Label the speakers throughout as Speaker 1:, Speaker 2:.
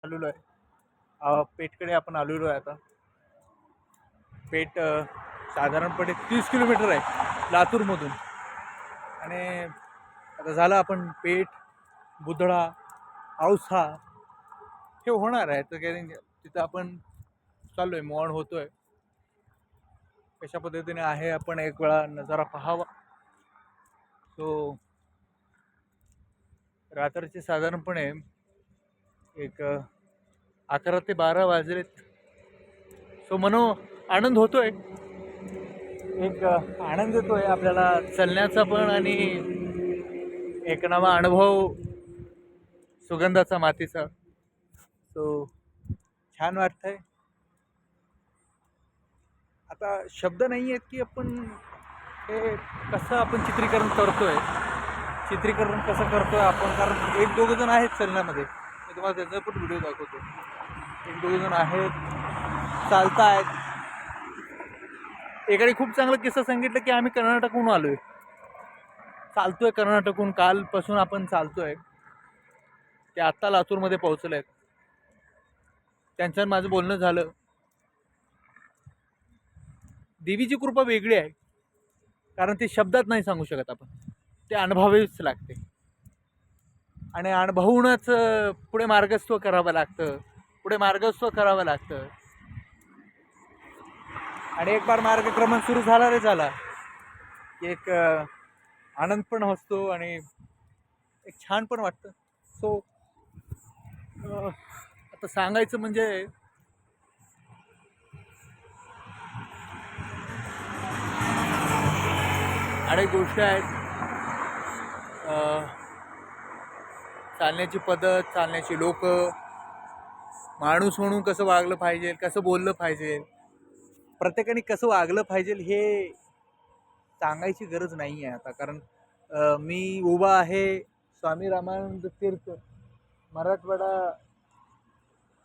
Speaker 1: आलेलो आहे पेठकडे आपण आलेलो आहे आता. पेठ साधारणपणे 30 किलोमीटर आहे लातूरमधून. आणि आता झालं आपण पेठ, बुधळा, औसा हे होणार आहे. तर काही तिथं आपण चाललो आहे, मोहन होतो आहे. कशा पद्धतीने आहे आपण एक वेळा नजारा पाहावा. तो रात्रीचे साधारणपणे एक 11 ते 12 वाजलेत. सो आनंद होतोय, एक आनंद येतोय आपल्याला चलण्याचा पण, आणि एक नवा अनुभव सुगंधाचा मातीचा. सो छान वाटतंय. आता शब्द नाही आहेत की आपण हे कसं आपण चित्रीकरण कसं करतोय आपण. कारण एक दोघं जण आहेत चलनामध्ये, मी तुम्हाला त्याचा पण व्हिडिओ दाखवतो. एक दोघं जण आहेत, चालतायत. एकाने खूप चांगला किस्सा सांगितलं की आम्ही कर्नाटकहून आलोय, चालतोय कर्नाटकहून, कालपासून आपण चालतोय. ते आत्ता लातूरमध्ये पोहोचले आहेत. त्यांच्यावर माझं बोलणं झालं. देवीची कृपा वेगळी आहे, कारण ते शब्दात नाही सांगू शकत आपण, ते अनुभवावीच लागते. आणि अनुभवूनच पुढे मार्गस्थ करावं लागतं. आणि एक बार मार्गक्रमण सुरू झाला रे झाला, एक आनंद पण असतो आणि एक छान पण वाटतं. सो आता सांगायचं म्हणजे अनेक गोष्टी आहेत. चालण्याची पद्धत, चालण्याची लोक, माणूस म्हणून कसं वागलं पाहिजे, कसं बोललं पाहिजे, प्रत्येकाने कसं वागलं पाहिजे हे सांगायची गरज नाही आहे आता. कारण मी उभा आहे स्वामी रामानंद तीर्थ मराठवाडा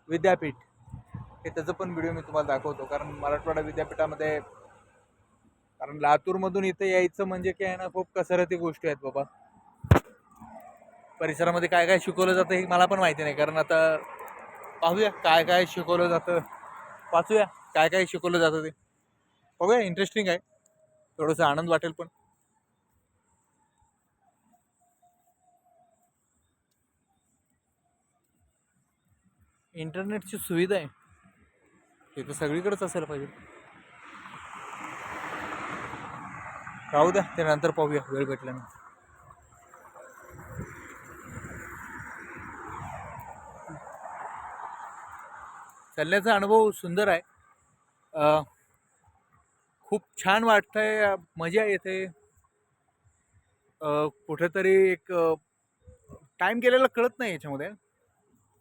Speaker 1: विद्यापीठ, हे त्याचं पण व्हिडिओ मी तुम्हाला दाखवतो. कारण मराठवाडा विद्यापीठामध्ये, कारण लातूरमधून इथं यायचं म्हणजे काय ना, खूप कसरती गोष्टी आहेत बाबा. परिसरामध्ये काय काय शिकवलं जातं हे मला पण माहिती नाही. कारण आता पाहूया काय काय शिकवलं जातं, वाचूया काय काय शिकवलं जातं ते बघूया. इंटरेस्टिंग आहे, थोडंसं आनंद वाटेल पण. इंटरनेटची सुविधा आहे हे तर सगळीकडेच असायला पाहिजे. राहू द्या, ते नंतर पाहूया वेळ भेटल्यानंतर. चालण्याचा अनुभव सुंदर आहे, खूप छान वाटतंय, मजा येते. कुठेतरी एक टाईम गेलेला कळत नाही याच्यामध्ये.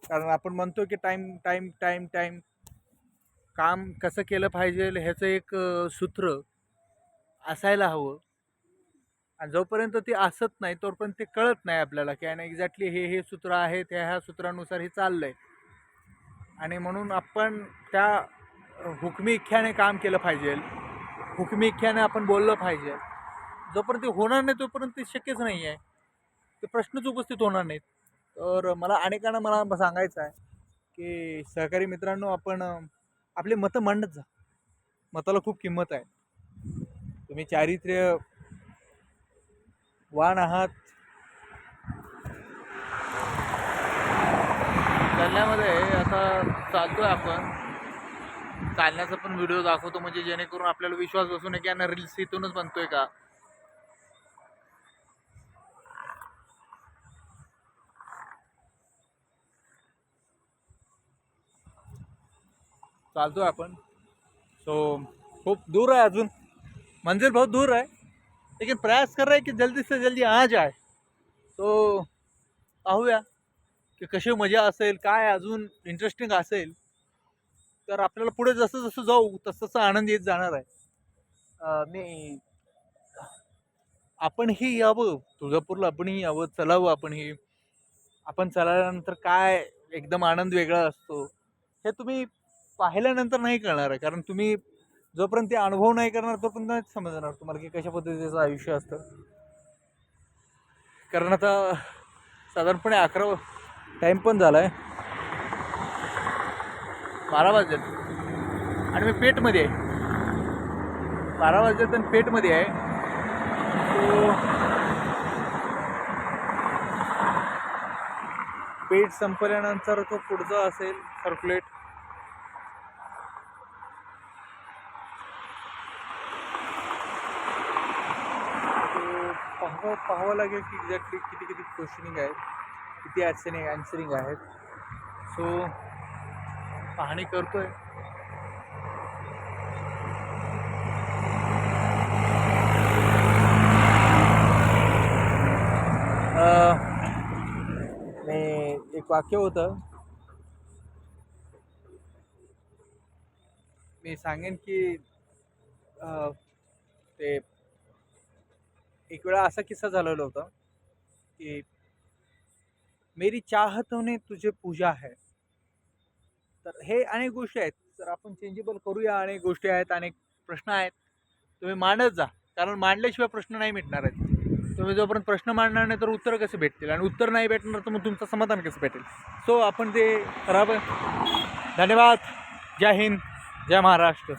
Speaker 1: कारण आपण म्हणतो की टाईम टाईम टाईम टाईम, काम कसं केलं पाहिजे ह्याचं एक सूत्र असायला हवं. आणि जोपर्यंत ते असत नाही तोपर्यंत ते कळत नाही आपल्याला की एक्झॅक्टली हे सूत्र आहे, ह्या सूत्रानुसार हे चाललंय. आणि म्हणून आपण त्या हुकमी इच्छाने काम केलं पाहिजे, हुकमी इच्छाने आपण बोललं पाहिजे. जोपर्यंत ते होणार नाही तोपर्यंत ते शक्यच नाही आहे, ते प्रश्नच उपस्थित होणार नाहीत. तर मला सांगायचं आहे की सहकारी मित्रांनो, आपण आपले मतं मांडत जा. मताला खूप किंमत आहे. तुम्ही चारित्र्य वान आहात. चालण्यामध्ये आता चालतोय आपण, चालण्याचा पण व्हिडिओ दाखवतो म्हणजे जेणेकरून आपल्याला विश्वास बसू नये की यांना रील्स इथूनच बनतोय का. चालतोय आपण. सो खूप दूर है, अजून मंजिल बहुत दूर है, लेकिन प्रयास कर रहे हैं कि जल्दी से जल्दी आ जाए. तो पाहूया की कशी मजा असेल, काय अजून इंटरेस्टिंग असेल. तर आपल्याला पुढे जसं जसं जाऊ तसं तसं आनंद येत जाणार आहे. मी आपणही यावं तुळजापूरला, आपणही यावं, चलावं आपणही. आपण चलाल्यानंतर काय एकदम आनंद वेगळा असतो हे तुम्ही पाहिल्यानंतर नाही कळणार आहे. कारण तुम्ही जोपर्यंत ते अनुभव नाही करणार तोपर्यंत नाही समजणार तुम्हाला की कशा पद्धतीचं आयुष्य असतं. कारण आता साधारणपणे 11 टाईम पण झाला आहे. 12 वाजलेत आणि मी पेटमध्ये आहे. 12 वाजलेत आणि पेटमध्ये आहे. तो पेट संपल्यानंतर तो पुढचा असेल सर्क्युलेट. पाहावं लागेल की एक्झॅक्टली किती क्वेश्चनिंग आहेत, किती ॲन्सरिंग आहेत. सो पाहणी करतोय. मी एक वाक्य होतं, मी सांगेन की ते एक वेळा असा किस्सा झालेला होता की मेरी चाहतों ने तुझे पूजा है. तर हे अनेक गोष्टी आहेत, तर आपण चेंजेबल करूया. अनेक गोष्टी आहेत, अनेक प्रश्न आहेत, तुम्ही मांडत जा. कारण मांडल्याशिवाय प्रश्न नाही मिटणार आहेत. तुम्ही जोपर्यंत प्रश्न मांडणार नाही तर उत्तर कसे भेटतील, आणि उत्तर नाही भेटणार तर मग तुमचं समाधान कसं भेटेल. सो आपण ते करावं. धन्यवाद. जय हिंद, जय महाराष्ट्र.